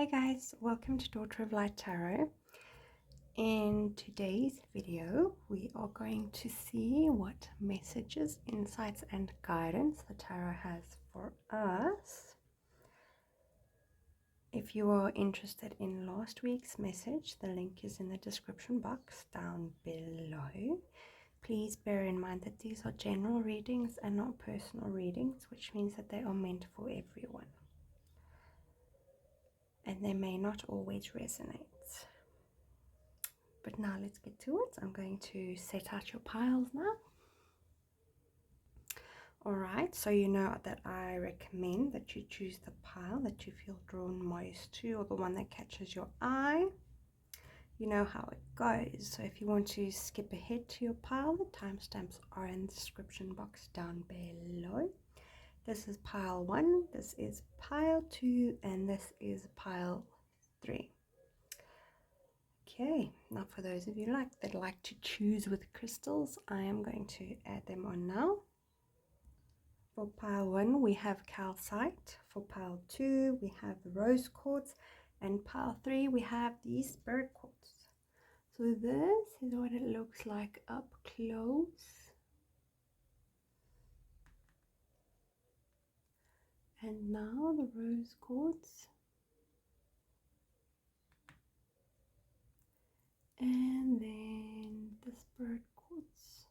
Hi guys, welcome to Daughter of Light Tarot. In today's video, we are going to see what messages, insights, and guidance the tarot has for us. If you are interested in last week's message, the link is in the description box down below. Please bear in mind that these are general readings and not personal readings, which means that they are meant for everyone. And they may not always resonate. But now let's get to it. I'm going to set out your piles now. Alright, so you know that I recommend that you choose the pile that you feel drawn most to, or the one that catches your eye. You know how it goes. So if you want to skip ahead to your pile, the timestamps are in the description box down below. This is pile 1, this is pile 2, and this is pile 3. Okay, now for those of you that like to choose with crystals, I am going to add them on now. For pile 1 we have calcite, for pile 2 we have the rose quartz, and pile 3 we have the spirit quartz. So this is what it looks like up close. And now the rose quartz. And then the spirit quartz.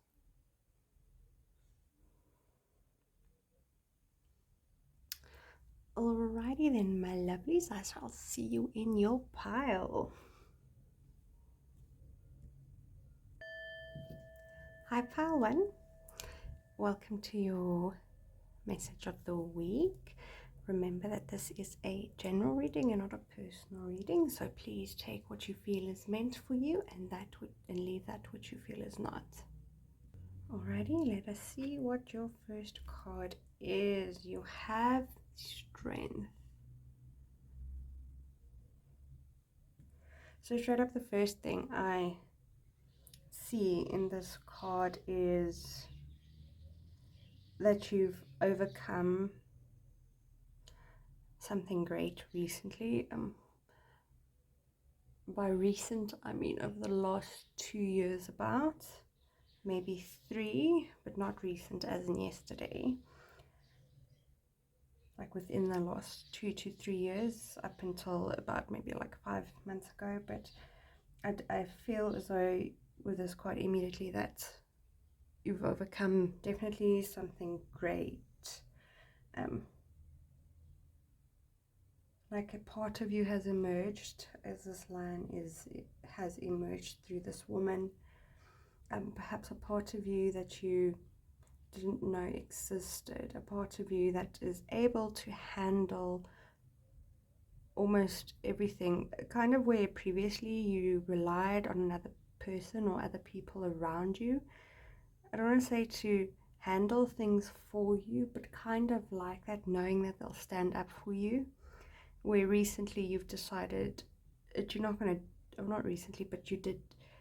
Alrighty then, my lovelies, I shall see you in your pile. Hi pile 1, welcome to your message of the week. Remember that this is a general reading and not a personal reading, so please take what you feel is meant for you and leave that which you feel is not. Alrighty, let us see what your first card is. You have strength. So straight up, the first thing I see in this card is that you've overcome something great recently. By recent, I mean over the last 2 years, about maybe 3, but not recent as in yesterday. Like within the last 2 to 3 years, up until about maybe like 5 months ago. But I feel as though with this card immediately that you've overcome definitely something great. Like a part of you has emerged, as this line has emerged through this woman. Perhaps a part of you that you didn't know existed, a part of you that is able to handle almost everything, kind of where previously you relied on another person or other people around you. I don't want to say to handle things for you, but kind of like that, knowing that they'll stand up for you. Where recently you've decided that you're not going to, or not recently, but you did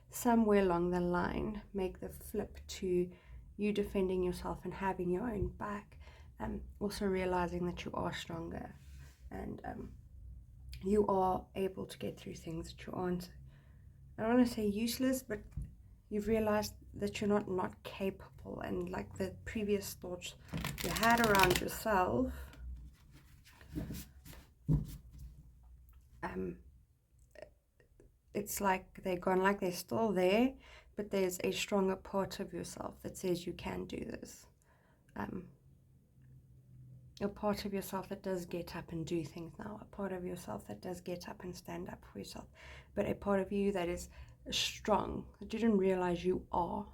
somewhere along the line make the flip to you defending yourself and having your own back, also realizing that you are stronger and you are able to get through things that you aren't, I don't want to say useless, but you've realized that you're not capable, and like the previous thoughts you had around yourself, it's like they're gone, like they're still there, but there's a stronger part of yourself that says you can do this. A part of yourself that does get up and do things now, a part of yourself that does get up and stand up for yourself, but a part of you that is strong, that you didn't realize you are,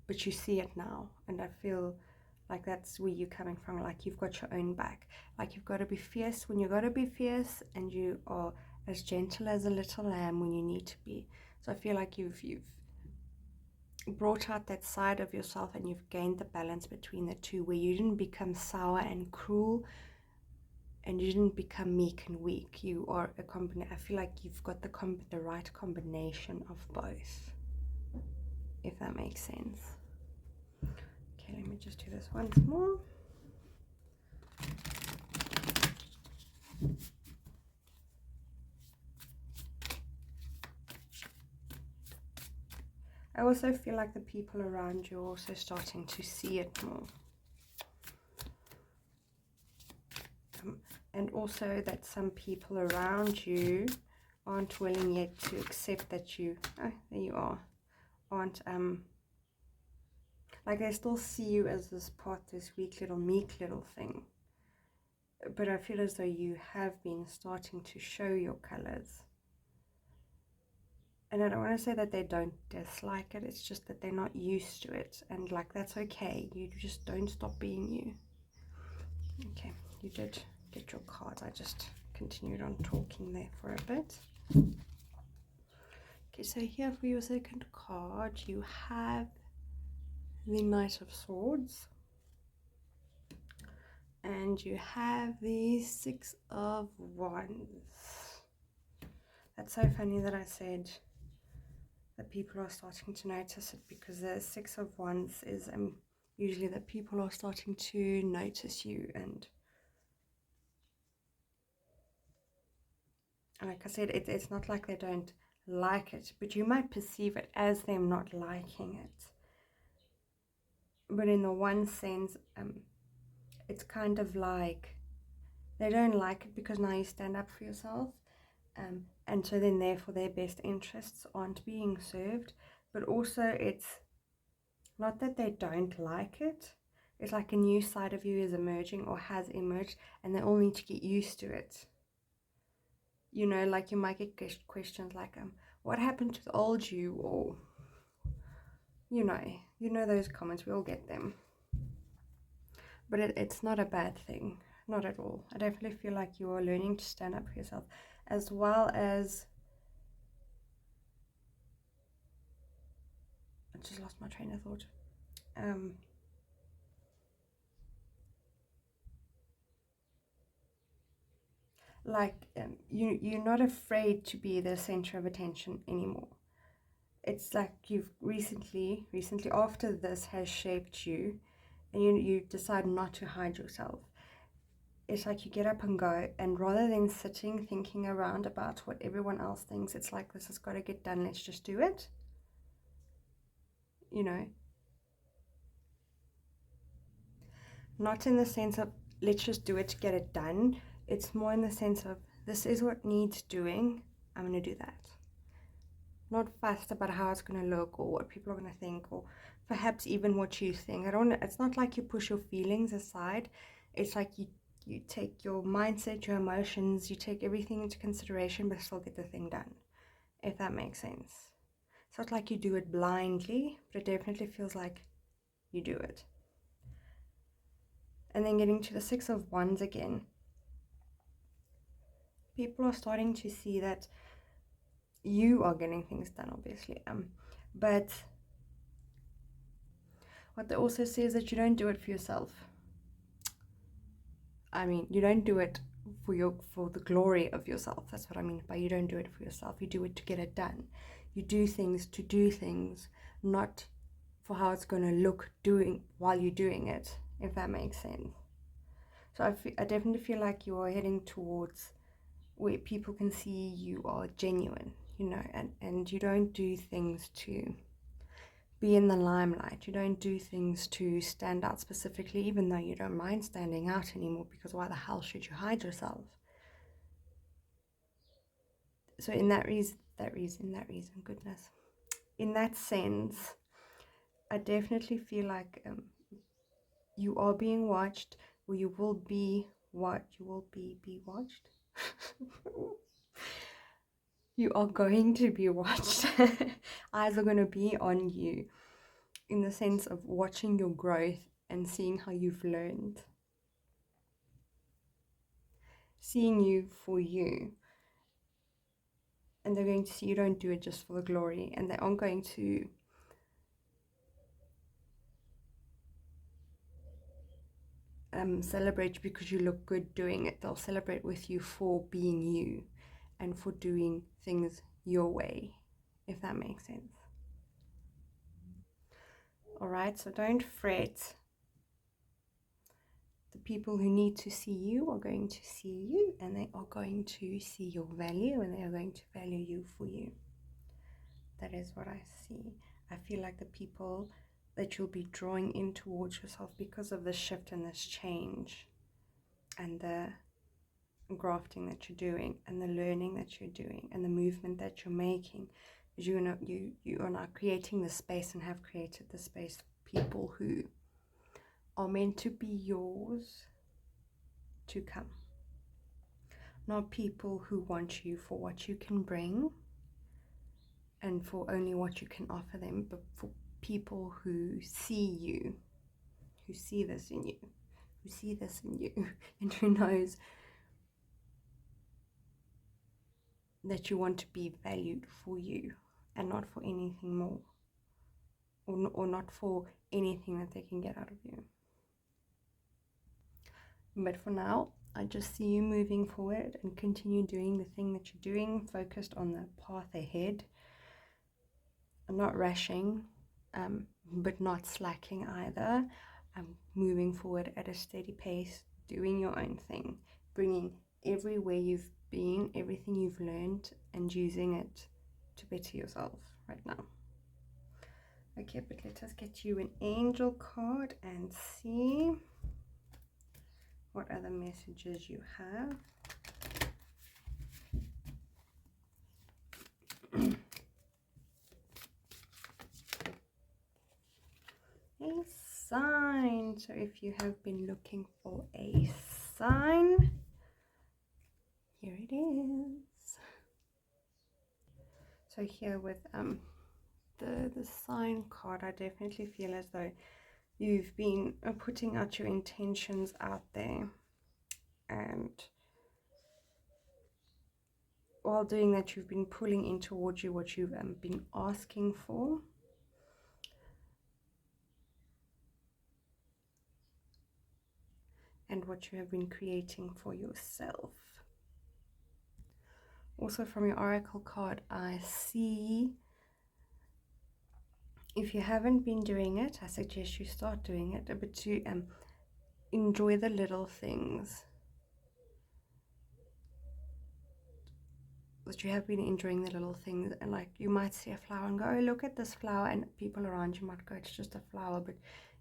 but you see it now. And I feel like that's where you're coming from, like you've got your own back, like you've got to be fierce when you got to be fierce, and you are as gentle as a little lamb when you need to be. So I feel like you've brought out that side of yourself, and you've gained the balance between the two, where you didn't become sour and cruel, and you didn't become meek and weak. You are a combination. I feel like you've got the right combination of both, if that makes sense. Okay, let me just do this once more. I also feel like the people around you are also starting to see it more. And also that some people around you aren't willing yet to accept that you, oh, there you are, aren't, like they still see you as this part, this weak little, meek little thing. But I feel as though you have been starting to show your colors. And I don't want to say that they don't dislike it, it's just that they're not used to it. And like, that's okay. You just don't stop being you. Okay, you did get your cards. I just continued on talking there for a bit. Okay, so here for your second card, you have the Knight of Swords. And you have the Six of Wands. That's so funny that I said that people are starting to notice it, because the Six of Wands is usually that people are starting to notice you, and like I said, it's not like they don't like it, but you might perceive it as them not liking it. But in the one sense, it's kind of like they don't like it because now you stand up for yourself. And so then therefore their best interests aren't being served. But also it's not that they don't like it, it's like a new side of you is emerging or has emerged, and they all need to get used to it. You know, like you might get questions like, what happened to the old you? Or, you know those comments, we all get them. But it's not a bad thing, not at all. I definitely feel like you are learning to stand up for yourself, as well as, I just lost my train of thought. You're not afraid to be the center of attention anymore. It's like you've recently after this has shaped you, and you decide not to hide yourself. It's like you get up and go, and rather than sitting thinking around about what everyone else thinks, it's like, this has got to get done, let's just do it. Not in the sense of let's just do it to get it done. It's more in the sense of, this is what needs doing, I'm going to do that. Not fussed about how it's going to look or what people are going to think, or perhaps even what you think. It's not like you push your feelings aside. It's like you take your mindset, your emotions, you take everything into consideration, but still get the thing done, if that makes sense. It's not like you do it blindly, but it definitely feels like you do it. And then getting to the Six of Wands again, people are starting to see that you are getting things done, obviously, but what they also say is that you don't do it for yourself. I mean, you don't do it for the glory of yourself. That's what I mean by you don't do it for yourself. You do it to get it done. You do things to do things, not for how it's going to look while you're doing it, if that makes sense. So I definitely feel like you are heading towards where people can see you are genuine, and you don't do things to be in the limelight. You don't do things to stand out specifically, even though you don't mind standing out anymore, because why the hell should you hide yourself? So in that reason, goodness, in that sense, I definitely feel like you are being watched, or you will be watched. You are going to be watched. Eyes are going to be on you, in the sense of watching your growth and seeing how you've learned. Seeing you for you. And they're going to see you don't do it just for the glory. And they aren't going to celebrate you because you look good doing it. They'll celebrate with you for being you and for doing things your way, if that makes sense. Alright, so don't fret. The people who need to see you are going to see you, and they are going to see your value, and they are going to value you for you. That is what I see. I feel like the people that you'll be drawing in towards yourself because of this shift and this change and the grafting that you're doing and the learning that you're doing and the movement that you're making, is you are now creating the space and have created the space for people who are meant to be yours to come. Not people who want you for what you can bring and for only what you can offer them, but for people who see you, who see this in you, who see this in you, and who knows that you want to be valued for you and not for anything more, or not for anything that they can get out of you. But for now, I just see you moving forward and continue doing the thing that you're doing, focused on the path ahead. I'm not rushing, but not slacking either. I'm moving forward at a steady pace, doing your own thing, bringing everywhere you've been, everything you've learned, and using it to better yourself right now. Okay, but let us get you an angel card and see what other messages you have. A sign. So if you have been looking for a sign, here it is. So here with the sign card, I definitely feel as though you've been putting out your intentions out there, and while doing that, you've been pulling in towards you what you've been asking for. And what you have been creating for yourself. Also from your oracle card, I see, if you haven't been doing it, I suggest you start doing it, but to enjoy the little things. That you have been enjoying the little things, and like you might see a flower and go, oh, look at this flower, and people around you might go, it's just a flower, but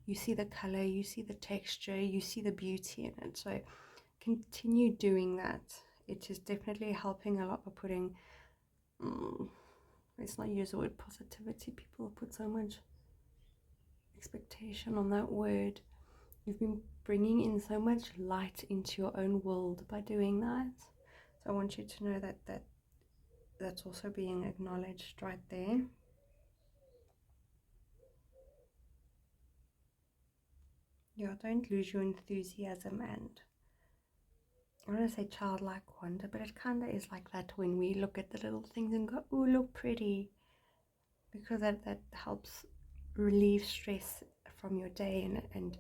you see the color, you see the texture, you see the beauty in it. So continue doing that. It is definitely helping a lot by putting, let's not use the word positivity, people put so much expectation on that word. You've been bringing in so much light into your own world by doing that. So I want you to know that that's also being acknowledged right there. Yeah, don't lose your enthusiasm and, I want to say childlike wonder, but it kind of is like that when we look at the little things and go, oh, look pretty, because that helps relieve stress from your day, and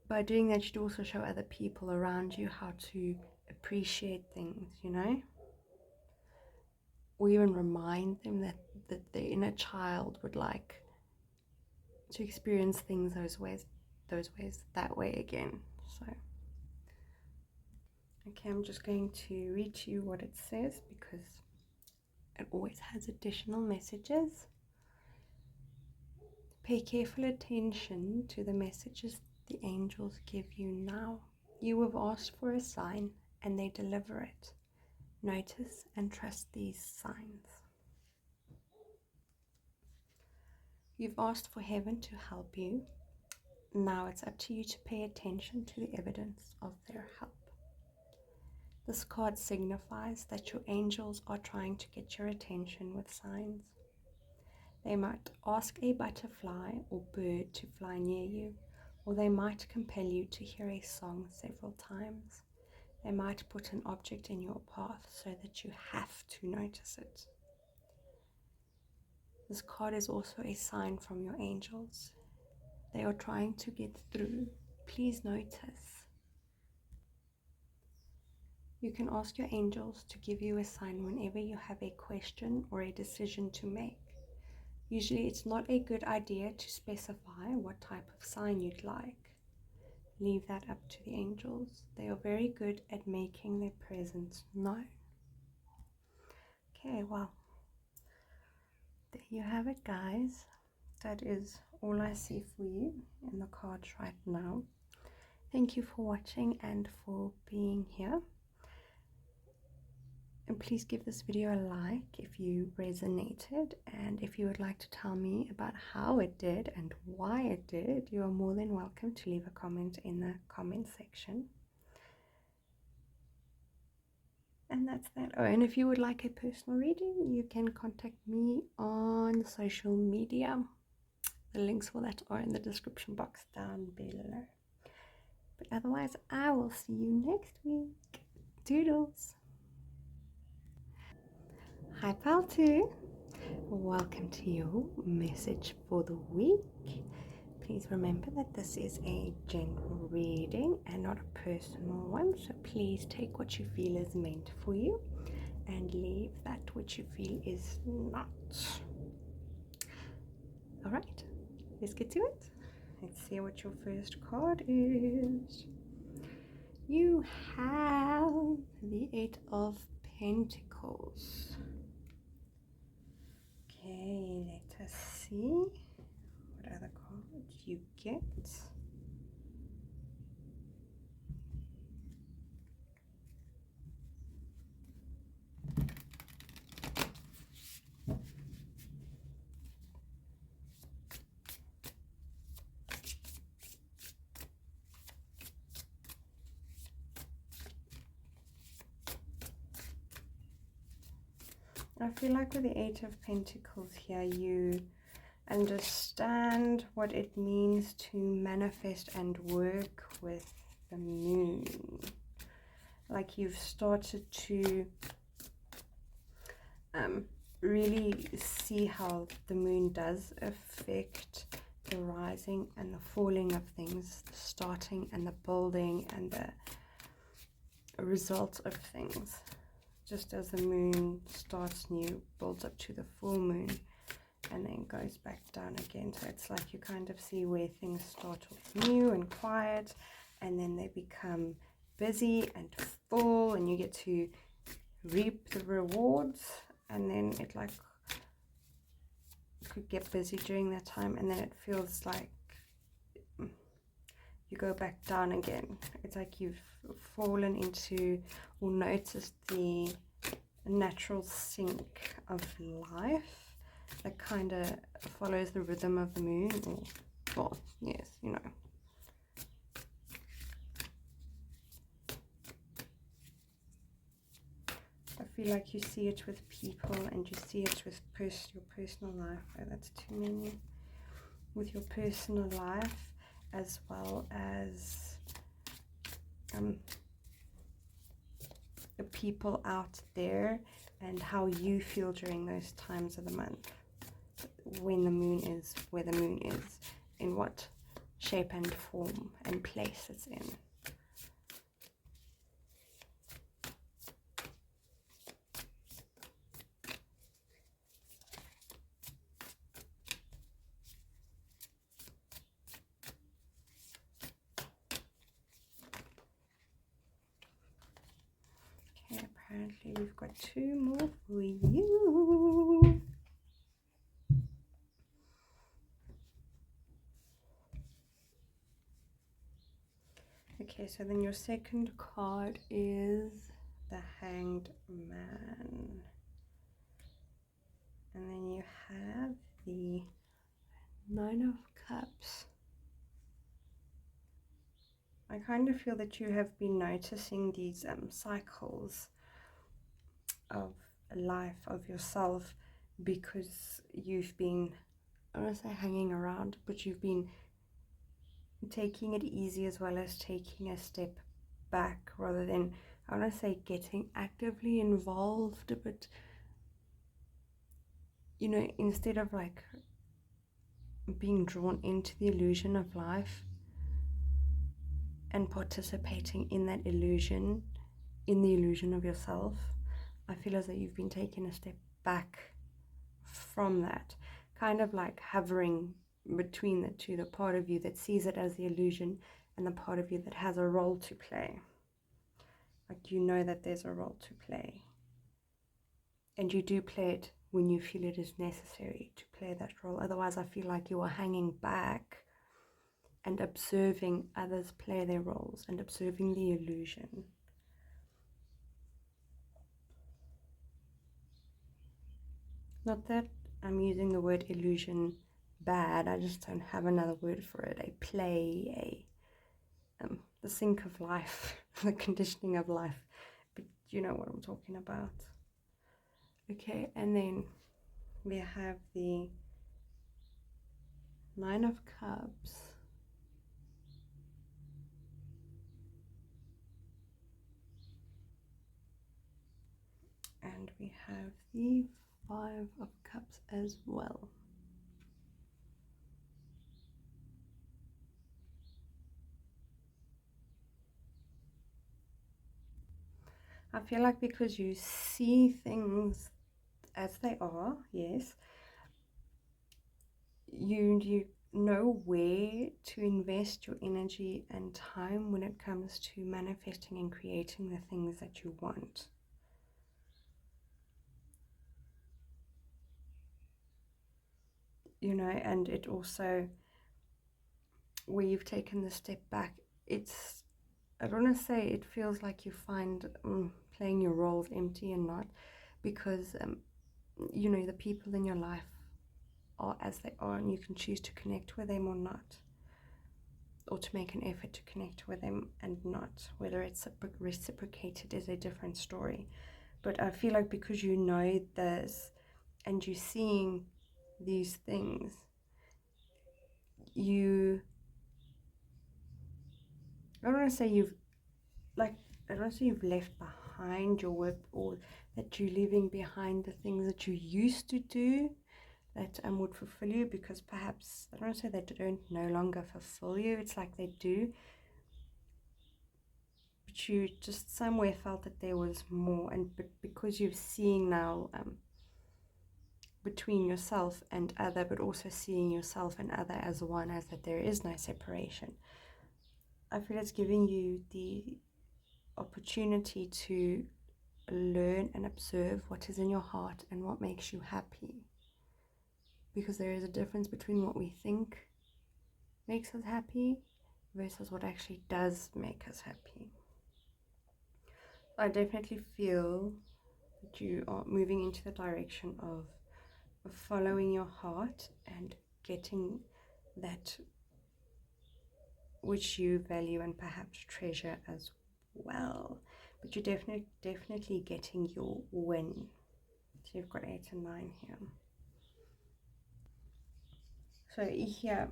by doing that, you'd also show other people around you how to appreciate things, you know, or even remind them that their inner child would like to experience things that way again. So okay, I'm just going to read to you what it says, because it always has additional messages. Pay careful attention to the messages the angels give you now. You have asked for a sign, and they deliver it. Notice and trust these signs. You've asked for heaven to help you. Now it's up to you to pay attention to the evidence of their help. This card signifies that your angels are trying to get your attention with signs. They might ask a butterfly or bird to fly near you, or they might compel you to hear a song several times. They might put an object in your path so that you have to notice it. This card is also a sign from your angels. They are trying to get through. Please notice. You can ask your angels to give you a sign whenever you have a question or a decision to make. Usually it's not a good idea to specify what type of sign you'd like. Leave that up to the angels. They are very good at making their presence known. Okay, well, There you have it, guys. That is all I see for you in the cards right now. Thank you for watching and for being here. And please give this video a like if you resonated, and if you would like to tell me about how it did and why it did, you are more than welcome to leave a comment in the comment section. And that's that. Oh, and if you would like a personal reading, you can contact me on social media. The links for that are in the description box down below. But otherwise, I will see you next week. Doodles! Hi, pal 2. Welcome to your message for the week. Please remember that this is a general reading and not a personal one, so please take what you feel is meant for you and leave that which you feel is not. Alright, let's get to it. Let's see what your first card is. You have the 8 of Pentacles. Okay, let us see what other cards you get. I feel like with the 8 of Pentacles here, you understand what it means to manifest and work with the moon. Like you've started to really see how the moon does affect the rising and the falling of things, the starting and the building and the result of things. Just as the moon starts new, builds up to the full moon, and then goes back down again. So it's like you kind of see where things start off new and quiet, and then they become busy and full, and you get to reap the rewards, and then it like could get busy during that time, and then it feels like you go back down again. It's like you've fallen into or noticed the natural sink of life that kind of follows the rhythm of the moon, or, well, yes, you know. I feel like you see it with people, and you see it with your personal life. Oh, that's too many. With your personal life, as well as the people out there, and how you feel during those times of the month, when the moon is where the moon is, in what shape and form and place it's in. Okay, apparently we've got 2 more for you. Okay, so then your second card is the Hanged Man. And then you have the 9 of Cups. I kind of feel that you have been noticing these cycles of life, of yourself, because you've been, I don't want to say hanging around, but you've been taking it easy, as well as taking a step back, rather than, I want to say, getting actively involved, but, you know, instead of like being drawn into the illusion of life and participating in that illusion, in the illusion of yourself, I feel as though you've been taking a step back from that, kind of like hovering between the two, the part of you that sees it as the illusion and the part of you that has a role to play. Like, you know that there's a role to play, and you do play it when you feel it is necessary to play that role. Otherwise, I feel like you are hanging back and observing others play their roles and observing the illusion. Not that I'm using the word illusion bad, I just don't have another word for it. A play, the sink of life, the conditioning of life. But you know what I'm talking about. Okay, and then we have the Nine of Cups. And we have the Five of Cups as well. I feel like because you see things as they are, yes, you know where to invest your energy and time when it comes to manifesting and creating the things that you want. You know, and it also, where you've taken the step back, it's, I don't want to say it feels like you find playing your roles empty and not, because you know, the people in your life are as they are, and you can choose to connect with them or not, or to make an effort to connect with them and not. Whether it's reciprocated is a different story. But I feel like because you know this and you're seeing these things, I don't want to say you've, like, I don't want to say you've left behind your work, or that you're leaving behind the things that you used to do that would fulfill you, because perhaps, I don't want to say they don't no longer fulfill you, it's like they do, but you just somewhere felt that there was more. And but because you're seeing now between yourself and other, but also seeing yourself and other as one, as that there is no separation, I feel it's giving you the opportunity to learn and observe what is in your heart and what makes you happy, because there is a difference between what we think makes us happy versus what actually does make us happy. I definitely feel that you are moving into the direction of following your heart and getting that which you value and perhaps treasure as well. But you're definitely getting your win. So you've got 8 and 9 here. So here,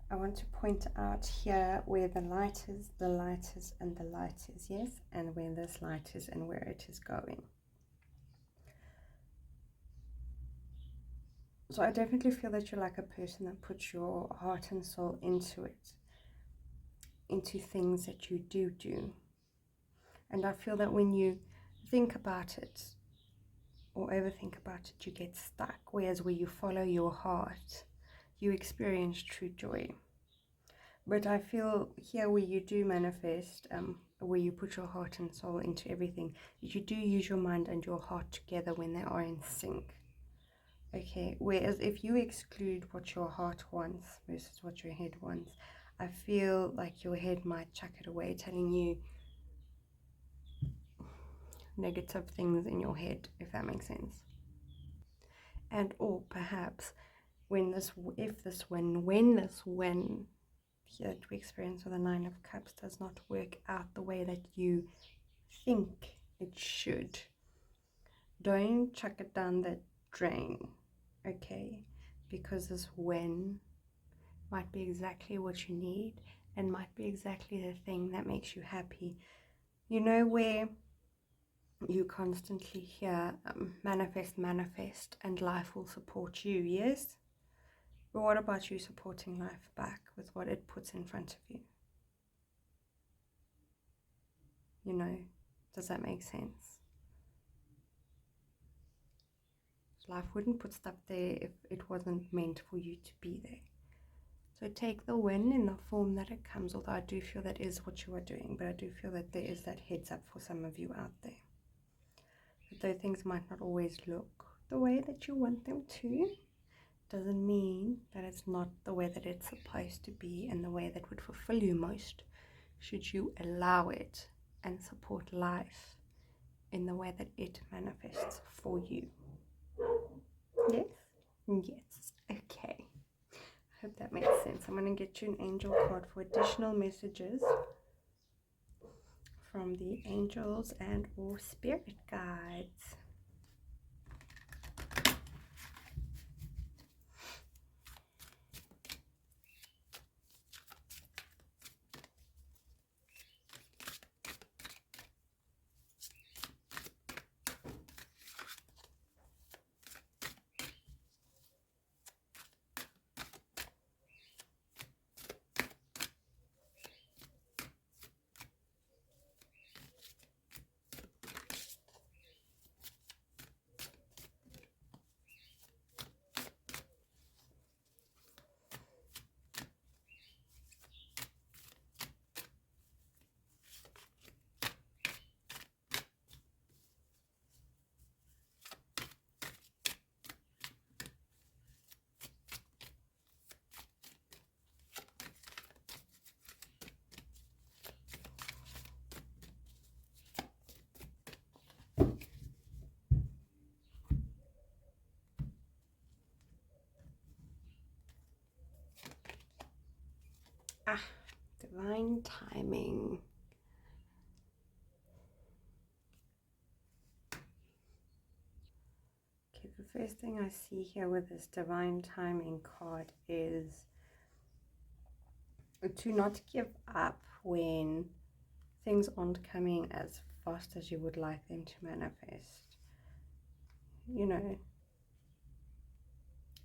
I want to point out here where the light is, and the light is, yes, and where this light is and where it is going. So I definitely feel that you're like a person that puts your heart and soul into it, into things that you do. And I feel that when you think about it or overthink about it, you get stuck. Whereas where you follow your heart, you experience true joy. But I feel here where you do manifest, where you put your heart and soul into everything, you do use your mind and your heart together when they are in sync. Okay, whereas if you exclude what your heart wants versus what your head wants, I feel like your head might chuck it away, telling you negative things in your head, if that makes sense. And or perhaps when this when here we experience with the Nine of Cups does not work out the way that you think it should, don't chuck it down the drain, okay? Because this when might be exactly what you need and might be exactly the thing that makes you happy. You know, where you constantly hear manifest, and life will support you, yes? But what about you supporting life back with what it puts in front of you? You know, does that make sense? Life wouldn't put stuff there if it wasn't meant for you to be there. So take the win in the form that it comes, although I do feel that is what you are doing, but I do feel that there is that heads up for some of you out there. though things might not always look the way that you want them to, doesn't mean that it's not the way that it's supposed to be and the way that would fulfill you most, should you allow it and support life in the way that it manifests for you. Yes? Yes. Okay. I hope that makes sense. I'm going to get you an angel card for additional messages from the angels and or spirit guides. Divine timing. Okay, the first thing I see here with this divine timing card is to not give up when things aren't coming as fast as you would like them to manifest. You know,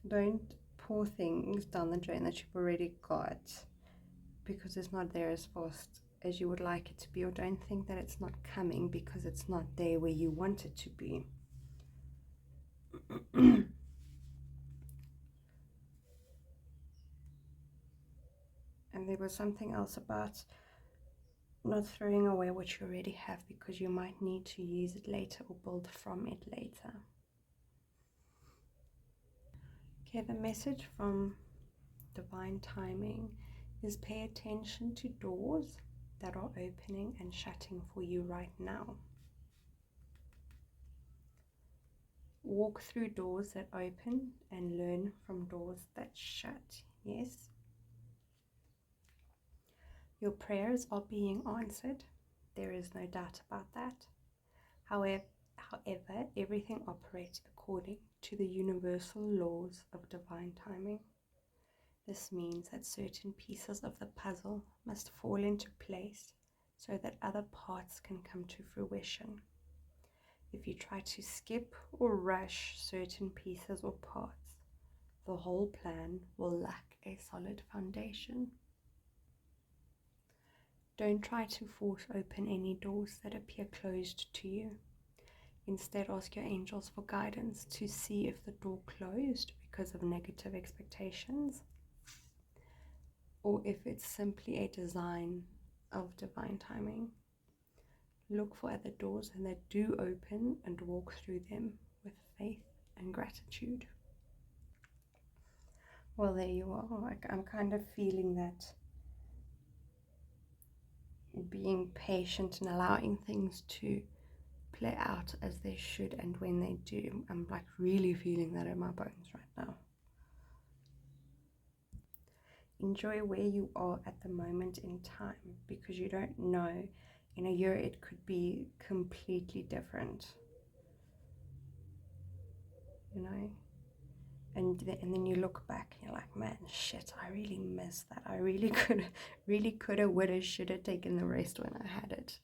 don't pour things down the drain that you've already got because it's not there as fast as you would like it to be, or don't think that it's not coming because it's not there where you want it to be. And there was something else about not throwing away what you already have because you might need to use it later or build from it later. Okay, the message from divine timing is pay attention to doors that are opening and shutting for you right now. Walk through doors that open and learn from doors that shut. Yes? Your prayers are being answered. There is no doubt about that. However, everything operates according to the universal laws of divine timing. This means that certain pieces of the puzzle must fall into place so that other parts can come to fruition. If you try to skip or rush certain pieces or parts, the whole plan will lack a solid foundation. Don't try to force open any doors that appear closed to you. Instead, ask your angels for guidance to see if the door closed because of negative expectations, or if it's simply a design of divine timing. Look for other doors and that do open and walk through them with faith and gratitude. Well, there you are. Like, I'm kind of feeling that being patient and allowing things to play out as they should, and when they do, I'm like really feeling that in my bones right now. Enjoy where you are at the moment in time, because you don't know, in a year it could be completely different, you know. And then you look back and you're like, man, shit, I really missed that. I really coulda, woulda, shoulda taken the rest when I had it,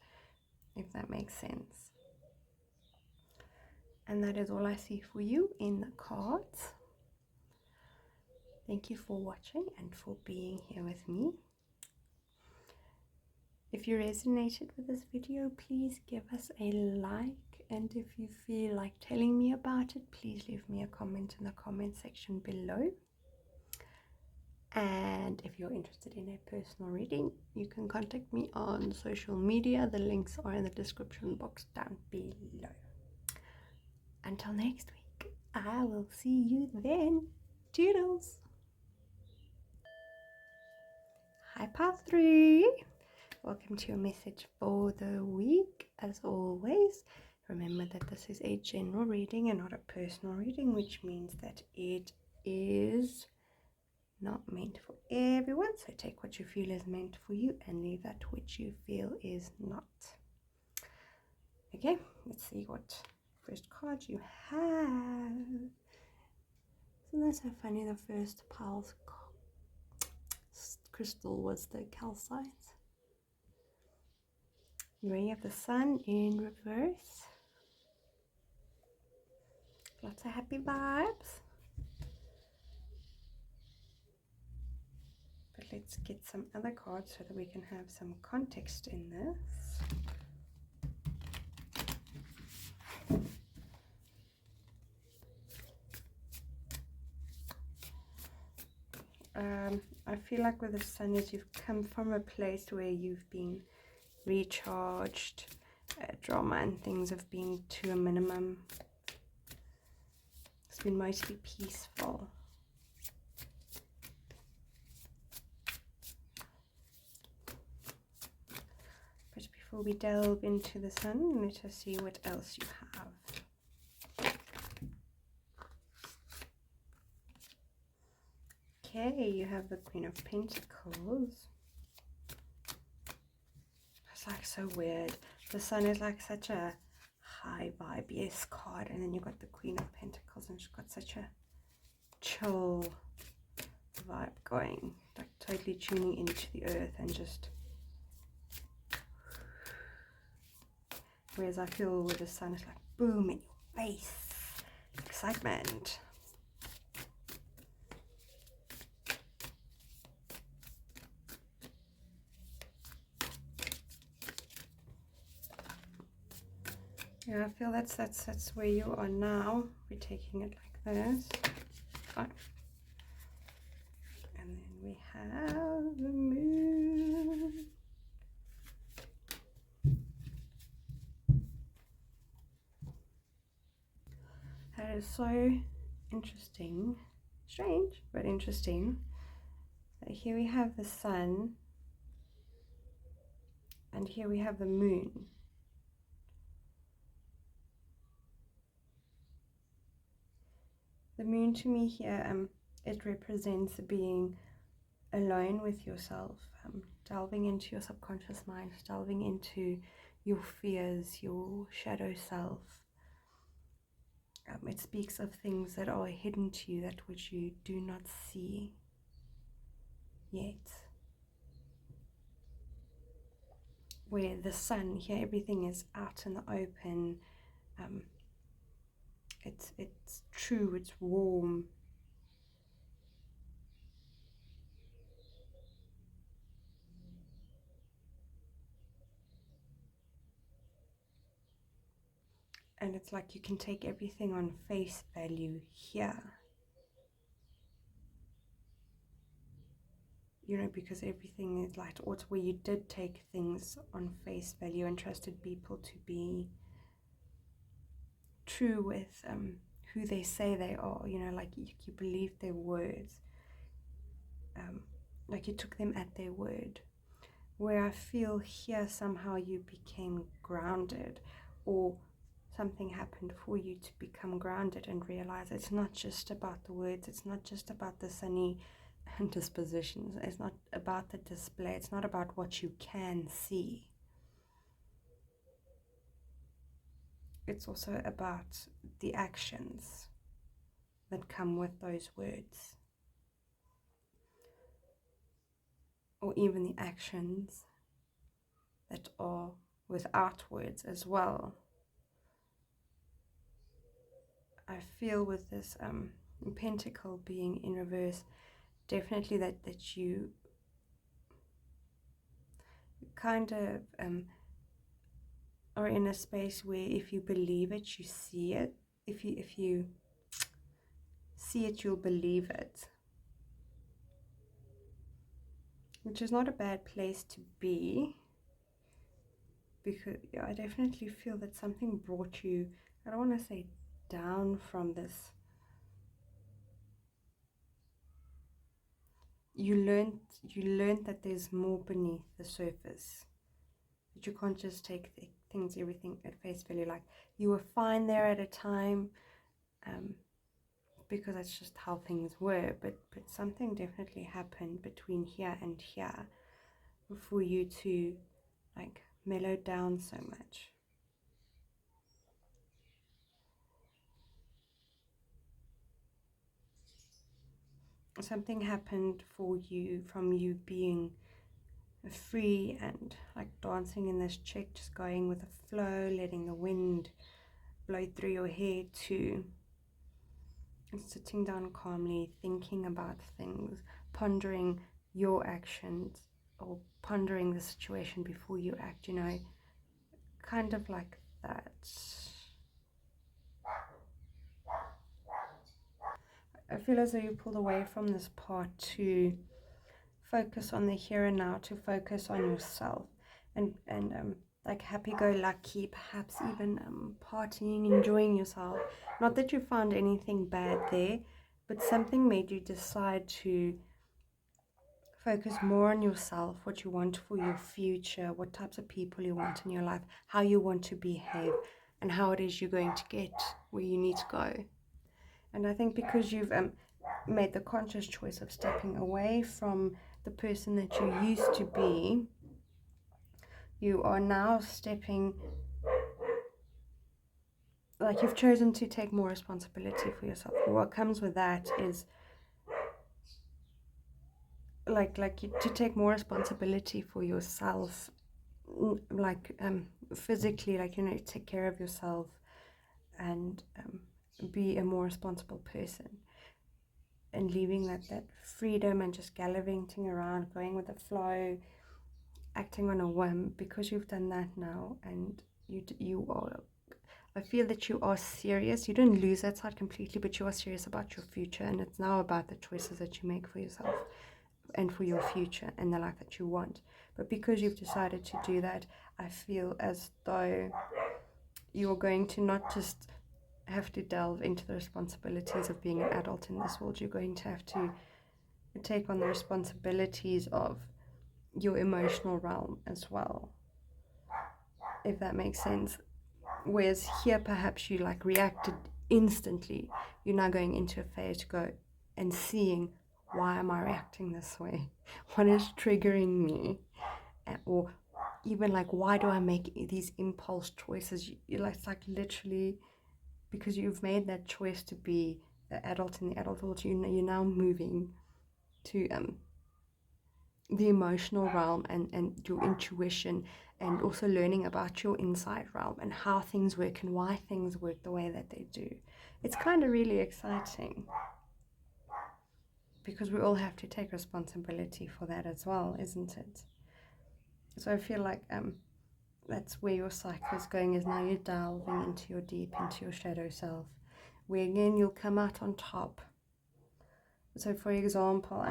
if that makes sense. And that is all I see for you in the cards. Thank you for watching and for being here with me. If you resonated with this video, please give us a like. And if you feel like telling me about it, please leave me a comment in the comment section below. And if you're interested in a personal reading, you can contact me on social media. The links are in the description box down below. Until next week, I will see you then. Toodles. Hi, Path 3. Welcome to your message for the week. As always, remember that this is a general reading and not a personal reading, which means that it is not meant for everyone. So take what you feel is meant for you and leave that which you feel is not. Okay, let's see what first card you have. Isn't that so funny? The first pile's crystal was the calcite. Here you have the sun in reverse. Lots of happy vibes. But let's get some other cards so that we can have some context in this. I feel like with the sun is you've come from a place where you've been recharged, drama and things have been to a minimum. It's been mostly peaceful. But before we delve into the sun, let us see what else you have. Okay, you have the Queen of Pentacles. It's like so weird. The sun is like such a high vibe, yes, card, and then you've got the Queen of Pentacles, and she's got such a chill vibe going, like totally tuning into the earth and just. Whereas I feel with the sun, it's like boom in your face, excitement. Yeah, I feel that's where you are now. We're taking it like this. Oh. And then we have the moon. That is so interesting. Strange, but interesting. Here we have the sun. And here we have the moon. The moon to me here, it represents being alone with yourself, delving into your subconscious mind, delving into your fears, your shadow self. It speaks of things that are hidden to you, that which you do not see yet. Where the sun, here everything is out in the open. It's true, it's warm. And it's like you can take everything on face value here. You know, because everything is like, or it's where you did take things on face value and trusted people to be true with who they say they are, you know, like you believed their words, like you took them at their word. Where I feel here somehow you became grounded, or something happened for you to become grounded and realize it's not just about the words, it's not just about the sunny dispositions, it's not about the display, it's not about what you can see. It's also about the actions that come with those words, or even the actions that are without words as well. I feel with this pentacle being in reverse, definitely that you kind of are in a space where if you believe it, you see it. If you see it, you'll believe it. Which is not a bad place to be. Because yeah, I definitely feel that something brought you, I don't want to say down from this. You learned that there's more beneath the surface. That you can't just take everything at face value. Like, you were fine there at a time, because that's just how things were. But something definitely happened between here and here for you to like mellow down so much. Something happened for you from you being free and like dancing in this chick, just going with the flow, letting the wind blow through your hair, to sitting down calmly, thinking about things, pondering your actions, or pondering the situation before you act, kind of like that. I feel as though you pulled away from this part to focus on the here and now, to focus on yourself, and like happy-go-lucky, perhaps even partying, enjoying yourself. Not that you found anything bad there, but something made you decide to focus more on yourself, what you want for your future, what types of people you want in your life, how you want to behave, and how it is you're going to get where you need to go. And I think because you've made the conscious choice of stepping away from the person that you used to be, you are now stepping, like, you've chosen to take more responsibility for yourself. What comes with that is to take more responsibility for yourself, like physically, like, take care of yourself, and be a more responsible person, and leaving that freedom and just gallivanting around, going with the flow, acting on a whim. Because you've done that now, and you are, I feel that you are serious. You didn't lose that side completely, but you are serious about your future, and it's now about the choices that you make for yourself and for your future and the life that you want. But because you've decided to do that, I feel as though you're going to not just have to delve into the responsibilities of being an adult in this world. You're going to have to take on the responsibilities of your emotional realm as well, if that makes sense. Whereas here, perhaps you like reacted instantly, you're now going into a phase to go and seeing, why am I reacting this way? What is triggering me? Or even like, why do I make these impulse choices? It's like literally, because you've made that choice to be an adult in the adult world, you're now moving to the emotional realm, and your intuition, and also learning about your inside realm and how things work and why things work the way that they do. It's kind of really exciting, because we all have to take responsibility for that as well, isn't it? So I feel like that's where your cycle is going, is now you're delving into your deep, into your shadow self, where again you'll come out on top. So for example,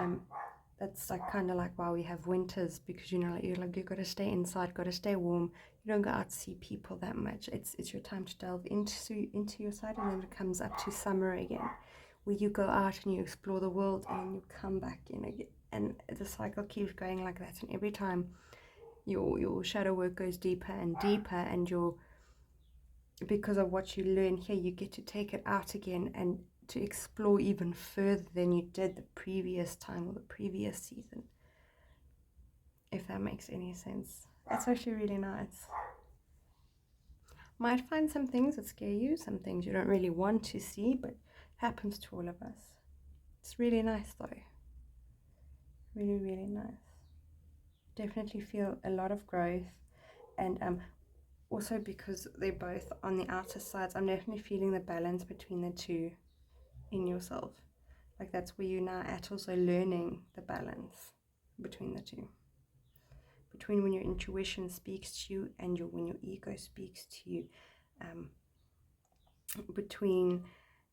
that's like kind of like why we have winters, because you've got to stay inside, got to stay warm. You don't go out to see people that much. It's your time to delve into your side, and then it comes up to summer again, where you go out and you explore the world, and then you come back in again, and the cycle keeps going like that. And every time your shadow work goes deeper and deeper, and because of what you learn here, you get to take it out again and to explore even further than you did the previous time or the previous season, if that makes any sense. That's actually really nice. Might find some things that scare you, some things you don't really want to see, but it happens to all of us. It's really nice though. Really, really nice. Definitely feel a lot of growth, and also because they're both on the outer sides, I'm definitely feeling the balance between the two in yourself. Like, that's where you're now at, also learning the balance between the two, between when your intuition speaks to you and when your ego speaks to you, between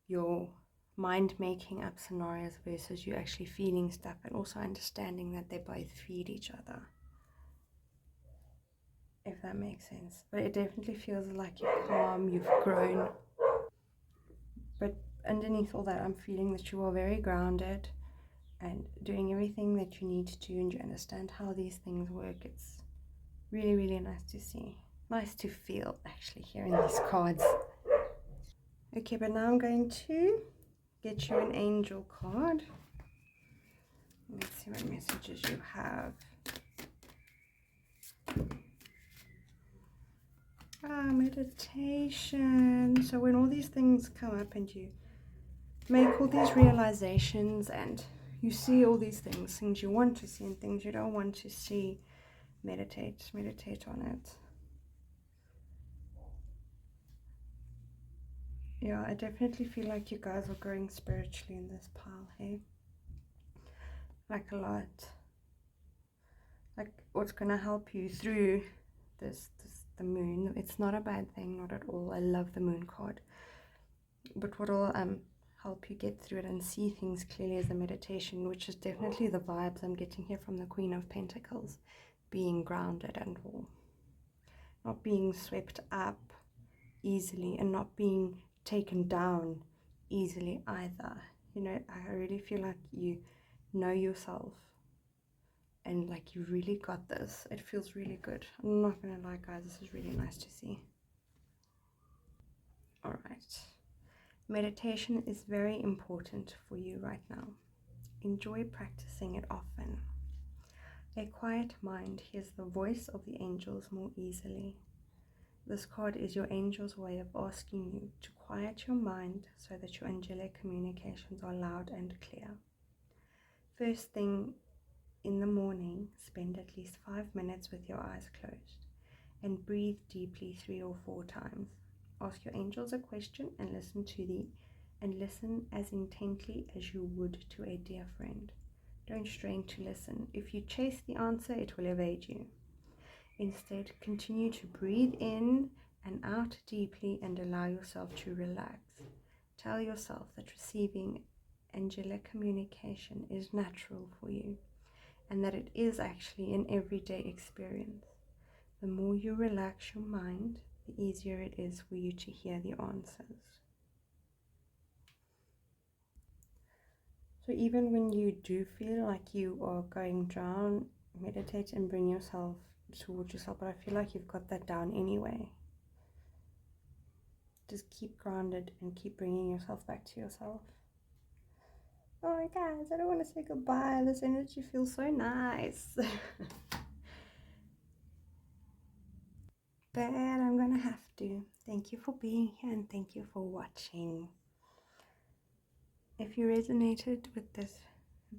your mind making up scenarios versus you actually feeling stuff, and also understanding that they both feed each other, if that makes sense. But it definitely feels like you're calm, you've grown, But underneath all that, I'm feeling that you are very grounded and doing everything that you need to do, and you understand how these things work. It's really, really nice to see. Nice to feel, actually, hearing these cards. Okay, but now I'm going to get you an angel card. Let's see what messages you have. Meditation. So when all these things come up and you make all these realizations and you see all these things you want to see and things you don't want to see, meditate on it. Yeah, I definitely feel like you guys are growing spiritually in this pile, hey? Like a lot. Like what's gonna help you through the moon. It's not a bad thing, not at all. I love the moon card. But what will help you get through it and see things clearly is the meditation, which is definitely the vibes I'm getting here from the Queen of Pentacles. Being grounded and all. Not being swept up easily and not being taken down easily either. You know, I really feel like you know yourself and like you really got this. It feels really good. I'm not gonna lie, guys, this is really nice to see. All right, meditation is very important for you right now. Enjoy practicing it often. A quiet mind hears the voice of the angels more easily. This card is your angel's way of asking you to quiet your mind so that your angelic communications are loud and clear. First thing in the morning, spend at least 5 minutes with your eyes closed and breathe deeply 3 or 4 times. Ask your angels a question and listen as intently as you would to a dear friend. Don't strain to listen. If you chase the answer, it will evade you. Instead, continue to breathe in and out deeply and allow yourself to relax. Tell yourself that receiving angelic communication is natural for you and that it is actually an everyday experience. The more you relax your mind, the easier it is for you to hear the answers. So even when you do feel like you are going down, meditate and bring yourself towards yourself. But I feel like you've got that down anyway. Just keep grounded and keep bringing yourself back to yourself. Oh my guys, I don't want to say goodbye. This energy feels so nice. But I'm gonna have to. Thank you for being here and thank you for watching. If you resonated with this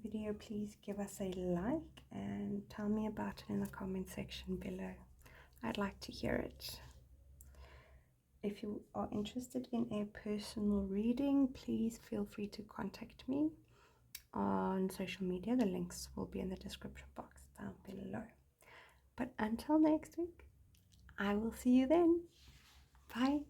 video, please give us a like and tell me about it in the comment section below. I'd like to hear it. If you are interested in a personal reading, please feel free to contact me on social media. The links will be in the description box down below. But until next week, I will see you then. Bye.